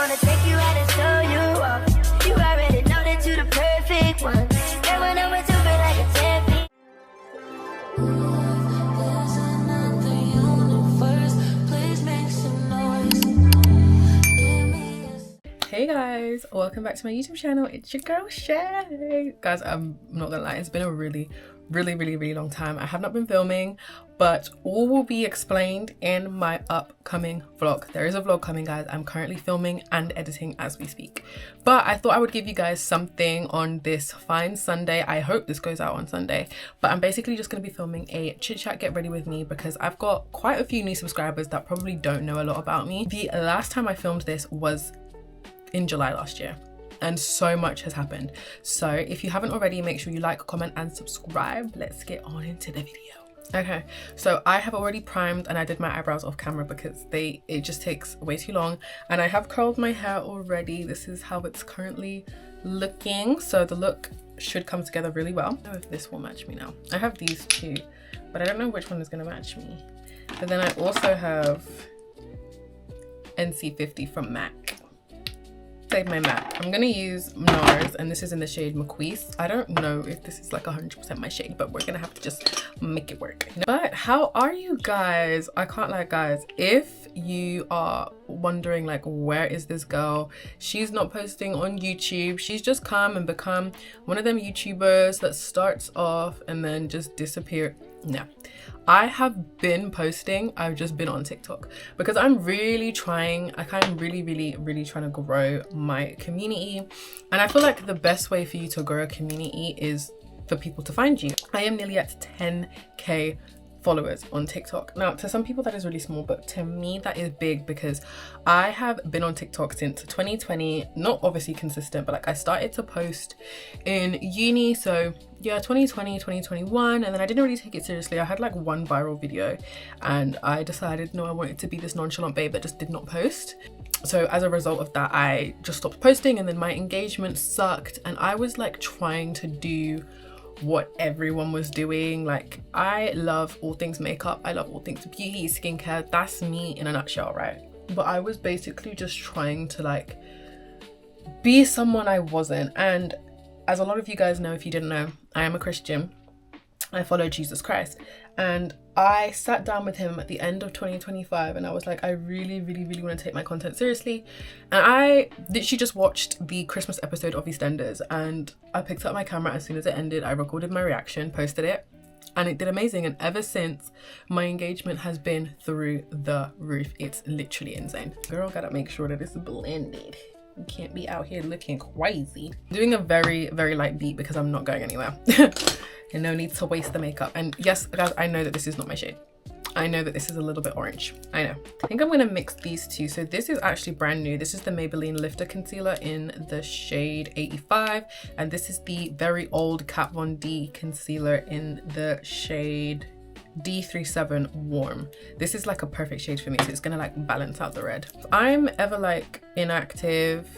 wanna take you out and show you off. You already know that you're the perfect one. And when I'm with you, feel like a 10 feet. There's another universe. Please make some noise. Hey guys, welcome back to my YouTube channel. It's your girl Seyi. Guys, I'm not gonna lie, it's been a really long time. I have not been filming, but all will be explained in my upcoming vlog. There is a vlog coming, guys. I'm currently filming and editing as we speak, but I thought I would give you guys something on this fine Sunday. I hope this goes out on Sunday, but I'm basically just going to be filming a chit chat get ready with me because I've got quite a few new subscribers that probably don't know a lot about me. The last time I filmed this was in July last year, and so much has happened. So if you haven't already, make sure you like, comment and subscribe. Let's get on into the video. Okay, so I have already primed and I did my eyebrows off camera because it just takes way too long, and I have curled my hair already. This is how it's currently looking, so the look should come together really well. I don't know if this will match me now. I have these two, but I don't know which one is going to match me. But then I also have NC50 from MAC. Save my MAC. I'm gonna use NARS, and this is in the shade McQueese. I don't know if this is like 100% my shade, but we're gonna have to just make it work. But how are you guys? I can't lie, guys. If you are wondering like, where is this girl? She's not posting on YouTube. She's just come and become one of them YouTubers that starts off and then just disappear. No, I have been posting. I've just been on TikTok because I'm really trying. I'm really trying to grow my community, and I feel like the best way for you to grow a community is for people to find you. I am nearly at 10k followers on TikTok. Now, to some people that is really small, but to me that is big because I have been on TikTok since 2020. Not obviously consistent, but like I started to post in uni, so yeah, 2020, 2021, and then I didn't really take it seriously. I had like one viral video and I decided, no, I wanted to be this nonchalant babe that just did not post. So as a result of that, I just stopped posting, and then my engagement sucked, and I was like trying to do what everyone was doing. Like, I love all things makeup, I love all things beauty, skincare. That's me in a nutshell, right? But I was basically just trying to like be someone I wasn't. And as a lot of you guys know, if you didn't know, I am a Christian. I follow Jesus Christ, and I sat down with him at the end of 2025 and I was like, I really want to take my content seriously. And I literally just watched the Christmas episode of EastEnders, and I picked up my camera as soon as it ended. I recorded my reaction, posted it, and it did amazing. And ever since, my engagement has been through the roof. It's literally insane. Girl, gotta make sure that it's blended. You can't be out here looking crazy. I'm doing a very light beat because I'm not going anywhere. And no need to waste the makeup. And yes, guys, I know that this is not my shade. I know that this is a little bit orange. I know. I think I'm gonna mix these two. So this is actually brand new. This is the Maybelline Lifter Concealer in the shade 85. And this is the very old Kat Von D Concealer in the shade D37 Warm. This is like a perfect shade for me, so it's gonna like balance out the red. If I'm ever like inactive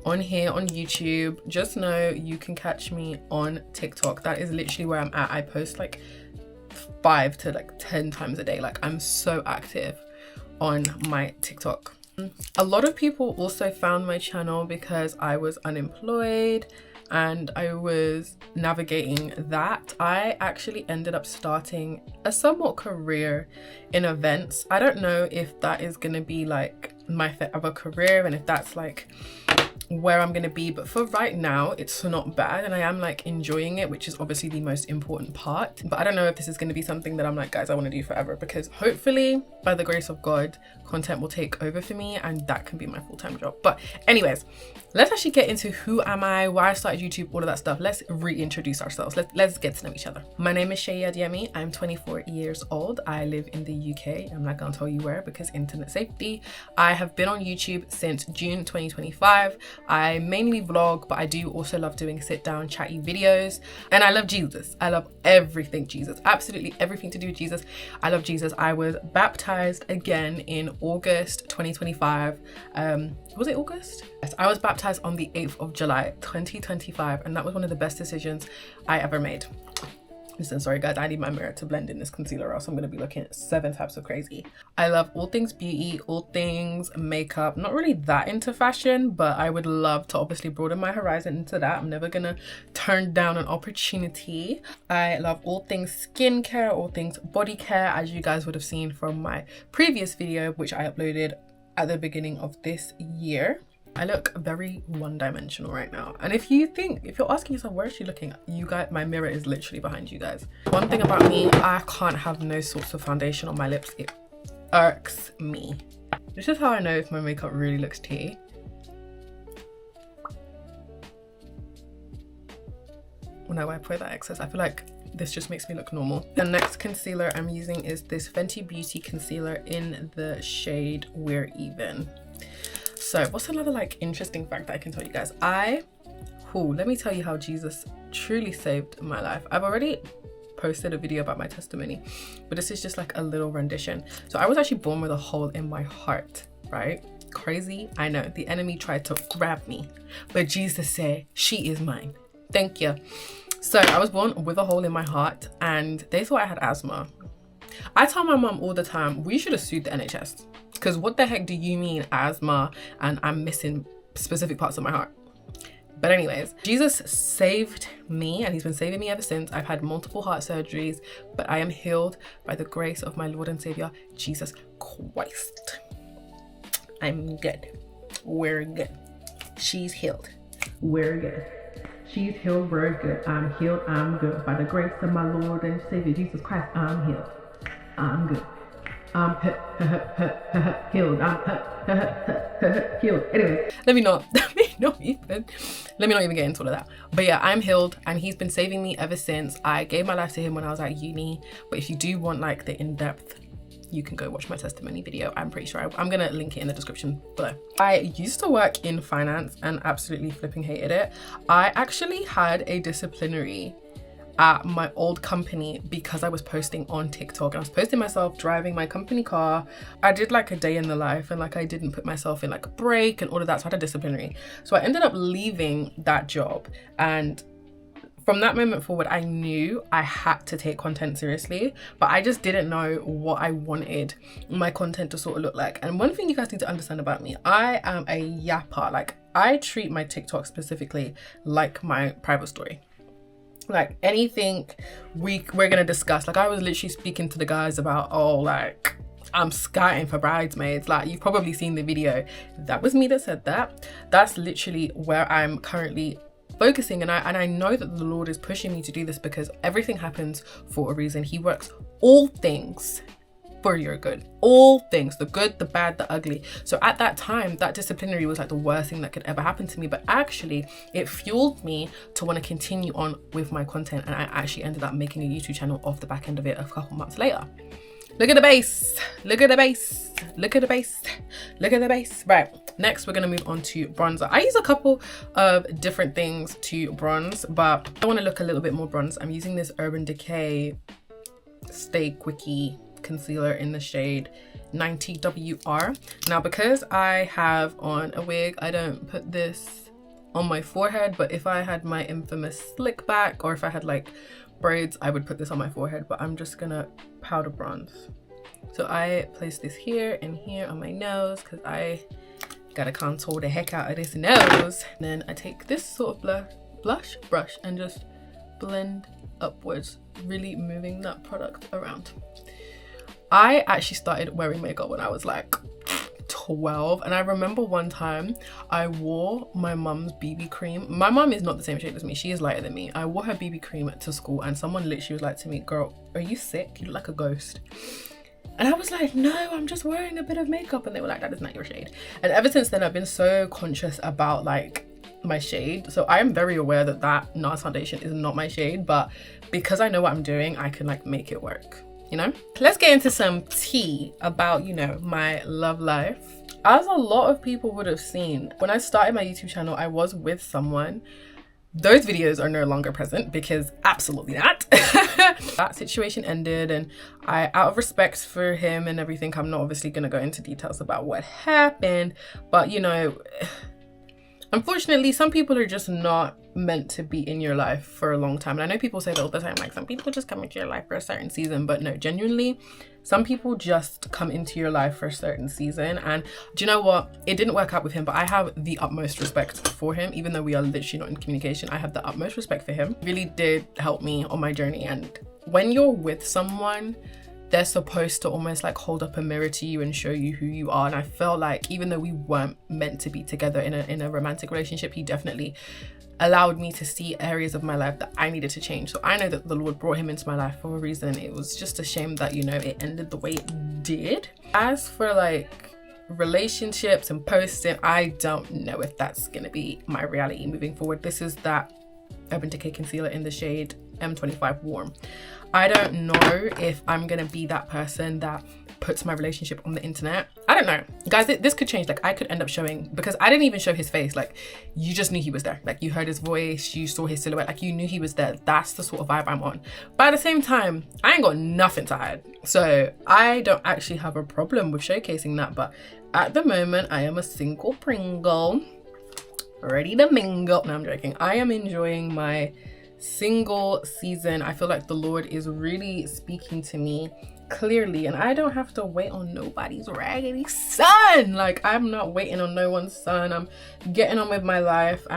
on here on YouTube, just know you can catch me on TikTok. That is literally where I'm at. I post like 5 to like 10 times a day. Like, I'm so active on my TikTok. A lot of people also found my channel because I was unemployed and I was navigating that. I actually ended up starting a somewhat career in events. I don't know if that is gonna be like my forever career and if that's like where I'm gonna be, but for right now it's not bad and I am like enjoying it, which is obviously the most important part. But I don't know if this is gonna be something that I'm like, guys, I want to do forever, because hopefully by the grace of God, content will take over for me and that can be my full-time job. But anyways, let's actually get into who am I, why I started YouTube, all of that stuff. Let's reintroduce ourselves. Let's get to know each other. My name is Seyi Adeyemi. I'm 24 years old. I live in the UK. I'm not gonna tell you where because internet safety. I have been on YouTube since June 2025. I mainly vlog, but I do also love doing sit down chatty videos, and I love Jesus. I love everything Jesus, absolutely everything to do with Jesus. I love Jesus. I was baptized again in August 2025. Was it August? Yes, I was baptized on the 8th of July 2025, and that was one of the best decisions I ever made. Listen, sorry guys, I need my mirror to blend in this concealer or else I'm going to be looking at 7 types of crazy. I love all things beauty, all things makeup. Not really that into fashion, but I would love to obviously broaden my horizon into that. I'm never going to turn down an opportunity. I love all things skincare, all things body care, as you guys would have seen from my previous video, which I uploaded at the beginning of this year. I look very one-dimensional right now, and if you're asking yourself where is she looking, you guys, my mirror is literally behind you guys. One thing about me, I can't have no sorts of foundation on my lips. It irks me. This is how I know if my makeup really looks tea. When I wipe away that excess, I feel like this just makes me look normal. The next concealer I'm using is this Fenty Beauty concealer in the shade We're Even. So what's another like interesting fact that I can tell you guys? Let me tell you how Jesus truly saved my life. I've already posted a video about my testimony, but this is just like a little rendition. So I was actually born with a hole in my heart, right? Crazy, I know. The enemy tried to grab me, but Jesus said, she is mine. Thank you. So I was born with a hole in my heart and they thought I had asthma. I tell my mom all the time, we should have sued the NHS. Because what the heck do you mean asthma and I'm missing specific parts of my heart? But anyways, Jesus saved me and he's been saving me ever since. I've had multiple heart surgeries, but I am healed by the grace of my Lord and Savior, Jesus Christ. I'm good. We're good. She's healed. We're good. She's healed. We're good. I'm healed. I'm good. By the grace of my Lord and Savior, Jesus Christ, I'm healed. I'm good. I'm healed. I'm healed. Anyway, let me not even get into all of that. But yeah, I'm healed and he's been saving me ever since. I gave my life to him when I was at uni. But if you do want like the in-depth, you can go watch my testimony video. I'm pretty sure I'm gonna link it in the description below. I used to work in finance and absolutely flipping hated it. I actually had a disciplinary at my old company because I was posting on TikTok. I was posting myself driving my company car. I did like a day in the life and like I didn't put myself in like a break and all of that, so I had a disciplinary. So I ended up leaving that job, and from that moment forward, I knew I had to take content seriously, but I just didn't know what I wanted my content to sort of look like. And one thing you guys need to understand about me, I am a yapper. Like I treat my TikTok specifically like my private story. Like anything we're gonna discuss, like I was literally speaking to the guys about, oh, like I'm scouting for bridesmaids. Like you've probably seen the video. That was me that said that. That's literally where I'm currently focusing, and I know that the Lord is pushing me to do this because everything happens for a reason. He works all things for your good, all things, the good, the bad, the ugly. So at that time, that disciplinary was like the worst thing that could ever happen to me, but actually it fueled me to want to continue on with my content, and I actually ended up making a YouTube channel off the back end of it a couple months later. Look at the base, look at the base, look at the base, look at the base. Right, next we're gonna move on to bronzer. I use a couple of different things to bronze, but I want to look a little bit more bronze. I'm using this Urban Decay Stay Quickie concealer in the shade 90WR. Now because I have on a wig, I don't put this on my forehead, but if I had my infamous slick back or if I had like braids, I would put this on my forehead, but I'm just gonna powder bronze. So I place this here and here on my nose because I gotta contour the heck out of this nose. And then I take this sort of blush brush and just blend upwards, really moving that product around. I actually started wearing makeup when I was like 12, and I remember one time I wore my mum's BB cream. My mum is not the same shade as me, she is lighter than me. I wore her BB cream to school and someone literally was like to me, girl, are you sick? You look like a ghost. And I was like, no, I'm just wearing a bit of makeup. And they were like, that is not your shade. And ever since then I've been so conscious about like my shade. So I am very aware that that NARS foundation is not my shade, but because I know what I'm doing, I can like make it work, you know? Let's get into some tea about, you know, my love life. As a lot of people would have seen, when I started my YouTube channel, I was with someone. Those videos are no longer present because absolutely not. That situation ended, and I, out of respect for him and everything, I'm not obviously gonna go into details about what happened, but you know, Unfortunately, some people are just not meant to be in your life for a long time. And I know people say that all the time, like some people just come into your life for a certain season, but no, genuinely, some people just come into your life for a certain season. And do you know what? It didn't work out with him, but I have the utmost respect for him. Even though we are literally not in communication, I have the utmost respect for him. Really did help me on my journey. And when you're with someone, they're supposed to almost like hold up a mirror to you and show you who you are. And I felt like even though we weren't meant to be together in a romantic relationship, he definitely allowed me to see areas of my life that I needed to change. So I know that the Lord brought him into my life for a reason. It was just a shame that, you know, it ended the way it did. As for like relationships and posting, I don't know if that's gonna be my reality moving forward. This is that Urban Decay concealer in the shade M25 Warm. I don't know if I'm gonna be that person that puts my relationship on the internet. I don't know, guys. This could change. Like I could end up showing, because I didn't even show his face. Like you just knew he was there. Like you heard his voice, you saw his silhouette, like you knew he was there. That's the sort of vibe I'm on. But at the same time, I ain't got nothing to hide, so I don't actually have a problem with showcasing that. But at the moment, I am a single Pringle, ready to mingle. No, I'm joking. I am enjoying my single season. I feel like the Lord is really speaking to me clearly, and I don't have to wait on nobody's raggedy son. Like I'm not waiting on no one's son. I'm getting on with my life.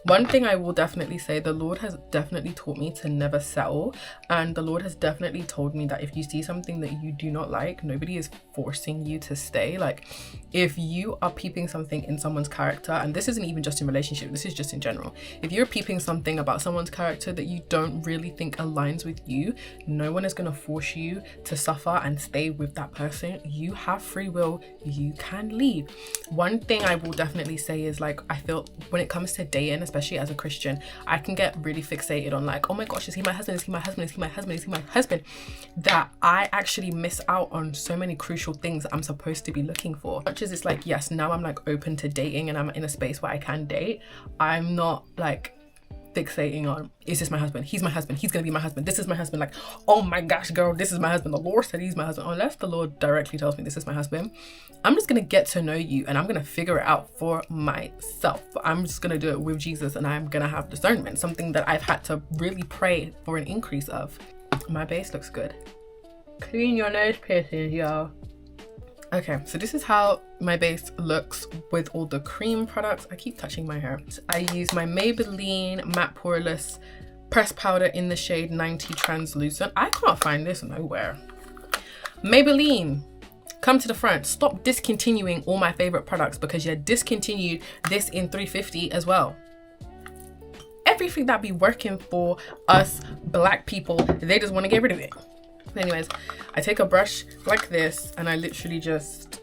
One thing I will definitely say, the Lord has definitely taught me to never settle, and the Lord has definitely told me that if you see something that you do not like, nobody is forcing you to stay. Like if you are peeping something in someone's character, and this isn't even just in relationship, this is just in general, if you're peeping something about someone's character that you don't really think aligns with you, no one is going to force you to suffer and stay with that person. You have free will, you can leave. One thing I will definitely say is, like, I feel when it comes to dating, especially as a Christian, I can get really fixated on like, oh my gosh, is he my husband, is he my husband, is he my husband, is he my husband, that I actually miss out on so many crucial things that I'm supposed to be looking for. Much as it's like, yes, now I'm like open to dating and I'm in a space where I can date, I'm not like fixating on, is this my husband, he's my husband, he's gonna be my husband, this is my husband, like, oh my gosh girl, this is my husband, the Lord said he's my husband. Unless the Lord directly tells me this is my husband, I'm just gonna get to know you and I'm gonna figure it out for myself. I'm just gonna do it with Jesus, and I'm gonna have discernment, something that I've had to really pray for an increase of. My base looks good. Clean your nose piercings, y'all. Okay, so this is how my base looks with all the cream products. I keep touching my hair. I use my Maybelline Matte Poreless Pressed Powder in the shade 90 Translucent. I can't find this nowhere. Maybelline, come to the front. Stop discontinuing all my favorite products because you discontinued this in 350 as well. Everything that be working for us black people, they just want to get rid of it. Anyways, I take a brush like this and I literally just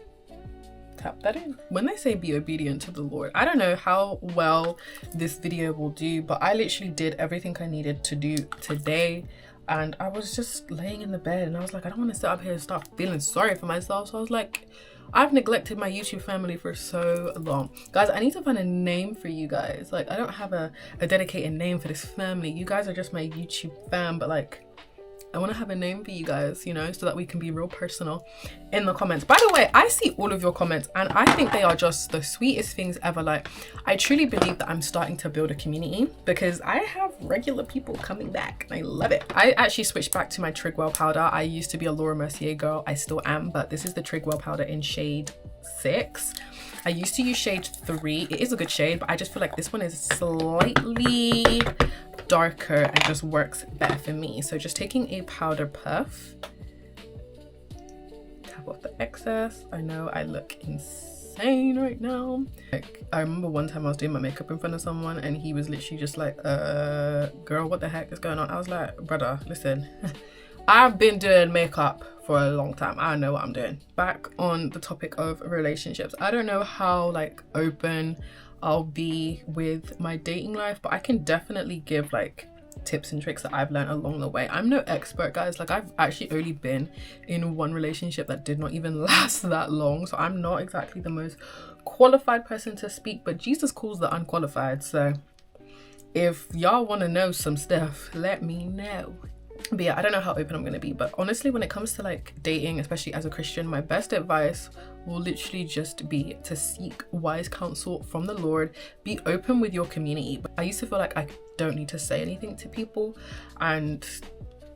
tap that in. When they say be obedient to the Lord, I don't know how well this video will do, but I literally did everything I needed to do today. And I was just laying in the bed and I was like, I don't want to sit up here and start feeling sorry for myself. So I was like, I've neglected my YouTube family for so long. Guys, I need to find a name for you guys. Like, I don't have a dedicated name for this family. You guys are just my YouTube fam, but like, I want to have a name for you guys, you know, so that we can be real personal in the comments. By the way, I see all of your comments and I think they are just the sweetest things ever. Like, I truly believe that I'm starting to build a community because I have regular people coming back. I love it. I actually switched back to my Trigwell powder. I used to be a Laura Mercier girl. I still am, but this is the Trigwell powder in shade 6. I used to use shade 3. It is a good shade, but I just feel like this one is slightly darker and just works better for me. So just taking a powder puff, tap off the excess. I know I look insane right now. Like, I remember one time I was doing my makeup in front of someone and he was literally just like, girl, what the heck is going on? I was like, brother, listen, I've been doing makeup for a long time. I know what I'm doing. Back on the topic of relationships, I don't know how like open I'll be with my dating life, but I can definitely give like tips and tricks that I've learned along the way. I'm no expert, guys. Like, I've actually only been in one relationship that did not even last that long, so I'm not exactly the most qualified person to speak, but Jesus calls the unqualified. So if y'all want to know some stuff, let me know. But yeah, I don't know how open I'm going to be, but honestly, when it comes to like dating, especially as a Christian, my best advice will literally just be to seek wise counsel from the Lord. Be open with your community. I used to feel like I don't need to say anything to people and,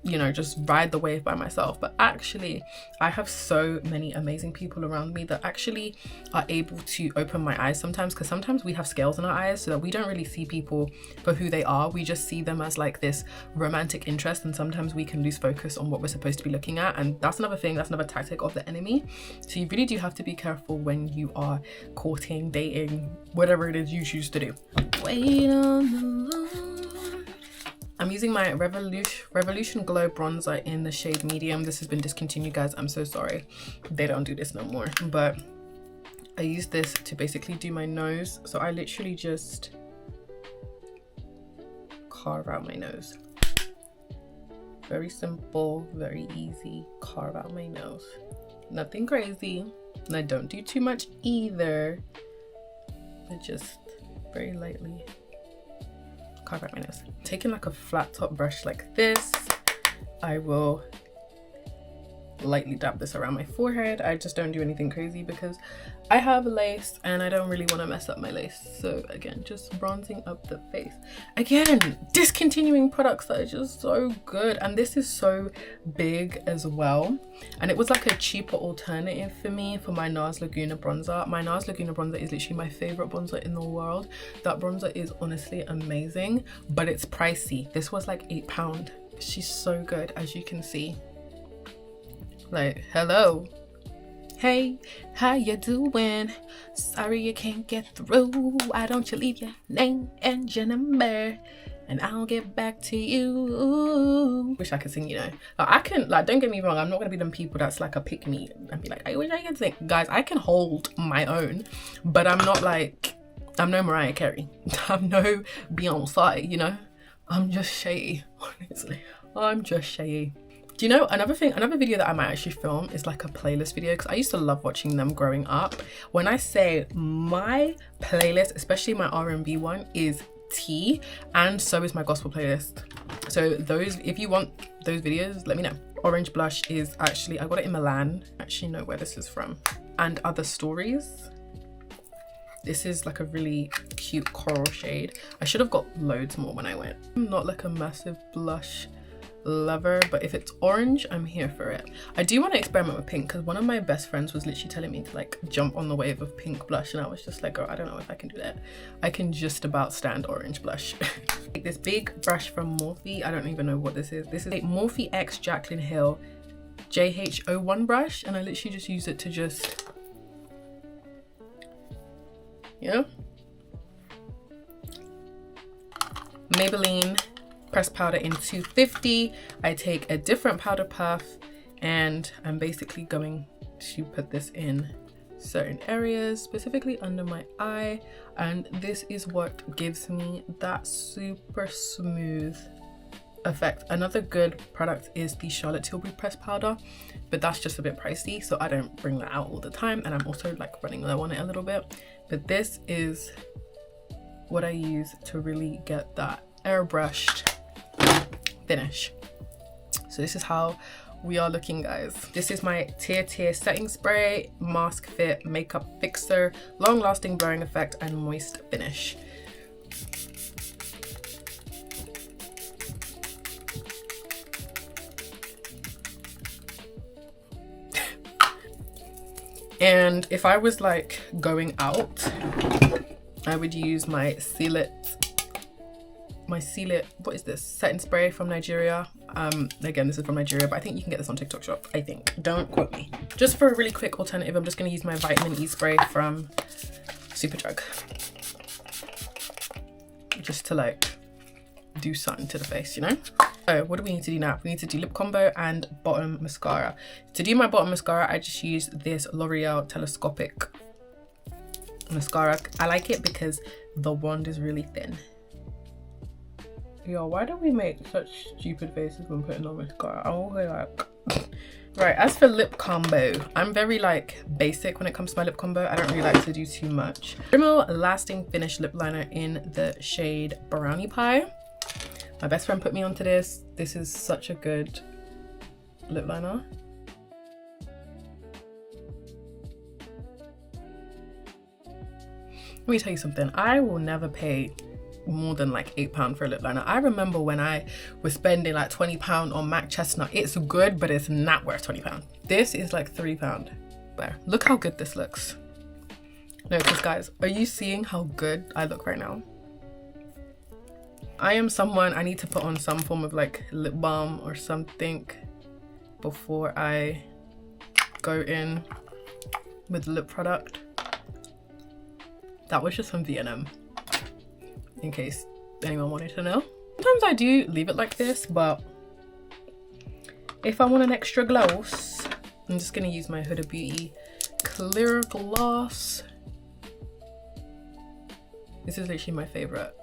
you know, just ride the wave by myself. But actually, I have so many amazing people around me that actually are able to open my eyes sometimes, because sometimes we have scales in our eyes so that we don't really see people for who they are. We just see them as like this romantic interest, and sometimes we can lose focus on what we're supposed to be looking at. And that's another thing, that's another tactic of the enemy. So you really do have to be careful when you are courting, dating, whatever it is you choose to do. Wait on the Lord. I'm using my Revolution Glow bronzer in the shade medium. This has been discontinued, guys. I'm so sorry. They don't do this no more. But I use this to basically do my nose. So I literally just carve out my nose. Very simple, very easy. Carve out my nose. Nothing crazy. And I don't do too much either. I just very lightly carve out my nose. Taking like a flat top brush like this, I will lightly dab this around my forehead. I just don't do anything crazy because I have lace and I don't really want to mess up my lace. So again, just bronzing up the face. Again, discontinuing products that are just so good, and this is so big as well. And it was like a cheaper alternative for me for my NARS Laguna bronzer. My NARS Laguna bronzer is literally my favorite bronzer in the world. That bronzer is honestly amazing, but it's pricey. This was like £8. She's so good, as you can see. Like, hello, hey, how you doing? Sorry you can't get through. Why don't you leave your name and your number and I'll get back to you. Wish I could sing, you know. Like, I can, like, don't get me wrong, I'm not gonna be them people that's like a pick me and be like, I wish I could sing. Guys, I can hold my own, but I'm not like, I'm no Mariah Carey. I'm no Beyonce, you know. I'm just Seyi, honestly. I'm just Seyi. Do you know, another video that I might actually film is like a playlist video, because I used to love watching them growing up. When I say my playlist, especially my R&B one, is tea, and so is my gospel playlist. So those, if you want those videos, let me know. Orange Blush is actually, I got it in Milan. I actually know where this is from. And Other Stories. This is like a really cute coral shade. I should have got loads more when I went. I'm not like a massive blush lover, but if it's orange, I'm here for it. I do want to experiment with pink, because one of my best friends was literally telling me to like jump on the wave of pink blush, and I was just like, girl, I don't know if I can do that. I can just about stand orange blush. This big brush from Morphe, I don't even know what this is. This is a Morphe X Jaclyn Hill JH01 brush, and I literally just use it to just, you know, Maybelline pressed powder in 250. I take a different powder puff and I'm basically going to put this in certain areas, specifically under my eye, and this is what gives me that super smooth effect. Another good product is the Charlotte Tilbury pressed powder, but that's just a bit pricey, so I don't bring that out all the time, and I'm also like running low on it a little bit. But this is what I use to really get that airbrushed finish. So this is how we are looking, guys. This is my Tear setting spray, mask fit makeup fixer, long lasting blurring effect and moist finish. And if I was like going out, I would use my Seal It, what is this, setting spray from Nigeria. Again, this is from Nigeria, but I think you can get this on TikTok shop, I think. Don't quote me. Just for a really quick alternative, I'm just going to use my vitamin E spray from Superdrug, just to like do something to the face, you know. So what do we need to do now? We need to do lip combo and bottom mascara. To do my bottom mascara, I just use this L'Oreal telescopic mascara. I like it because the wand is really thin. Yo, why do we make such stupid faces when putting on mascara? I'm always like... Right, as for lip combo, I'm very like basic when it comes to my lip combo. I don't really like to do too much. Rimmel Lasting Finish Lip Liner in the shade Brownie Pie. My best friend put me onto this. This is such a good lip liner. Let me tell you something. I will never pay more than like £8 for a lip liner. I remember when I was spending like £20 on MAC Chestnut. It's good, but it's not worth £20. This is like £3. There. Look how good this looks. No, because guys, are you seeing how good I look right now? I am someone, I need to put on some form of like lip balm or something before I go in with lip product. That was just from V&M, in case anyone wanted to know. Sometimes I do leave it like this, but if I want an extra gloss, I'm just gonna use my Huda Beauty clear gloss. This is literally my favorite.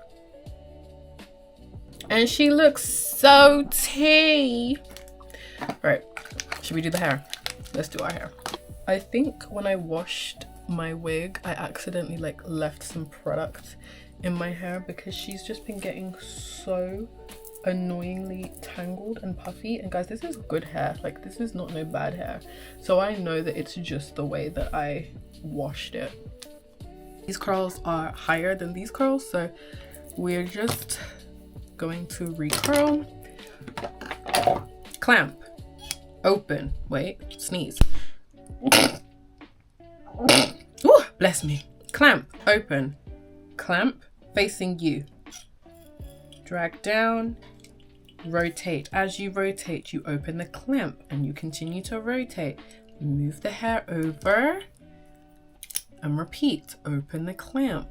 And she looks so tea. Right, should we do the hair? Let's do our hair. I think when I washed my wig, I accidentally like left some product in my hair because she's just been getting so annoyingly tangled and puffy. And guys, this is good hair, like this is not no bad hair, so I know that it's just the way that I washed it. These curls are higher than these curls, so we're just going to recurl, clamp, open, wait, sneeze. Ooh, bless me. Clamp, open, clamp, facing you. Drag down, rotate. As you rotate, you open the clamp and you continue to rotate. Move the hair over and repeat. Open the clamp,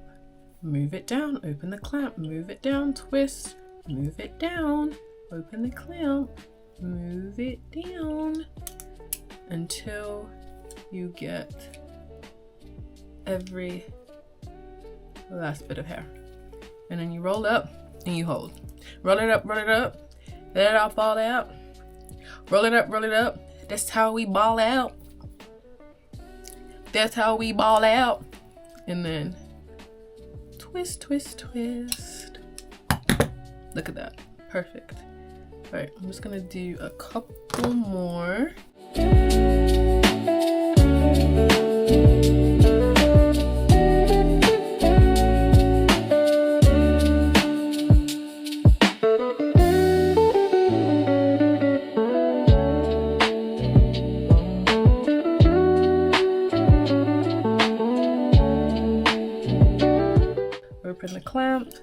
move it down, open the clamp, move it down, twist, move it down, open the clamp, move it down until you get every last bit of hair. And then you roll up and you hold. Roll it up, let it all fall out. Roll it up. That's how we ball out. That's how we ball out. And then twist, twist, twist. Look at that, perfect. All right, I'm just gonna do a couple more. Open the clamp,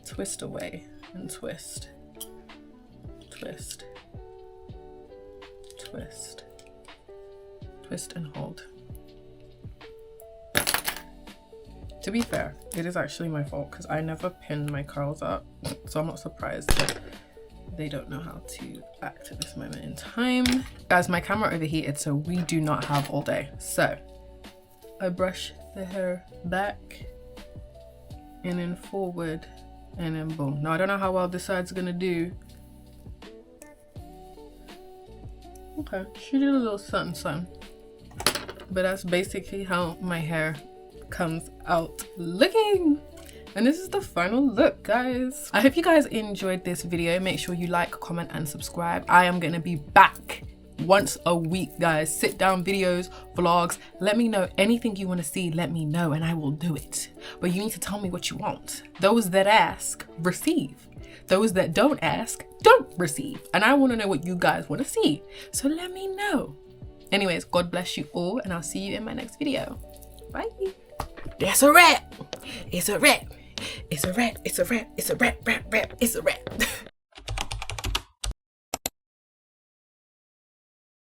twist away and twist, twist, twist, twist and hold. To be fair, it is actually my fault because I never pin my curls up, so I'm not surprised that they don't know how to act at this moment in time. Guys, my camera overheated, so we do not have all day. So I brush the hair back and then forward and then boom. Now I don't know how well this side's gonna do. Okay, she did a little something something, but that's basically how my hair comes out looking. And this is the final look, guys. I hope you guys enjoyed this video. Make sure you like, comment and subscribe. I am gonna be back once a week, guys. Sit down videos, vlogs. Let me know anything you want to see. Let me know and I will do it, but you need to tell me what you want. Those that ask receive, those that don't ask don't receive, and I want to know what you guys want to see, so let me know. Anyways, God bless you all and I'll see you in my next video. Bye. That's a wrap. It's a wrap. It's a wrap. It's a wrap. It's a wrap. It's a wrap.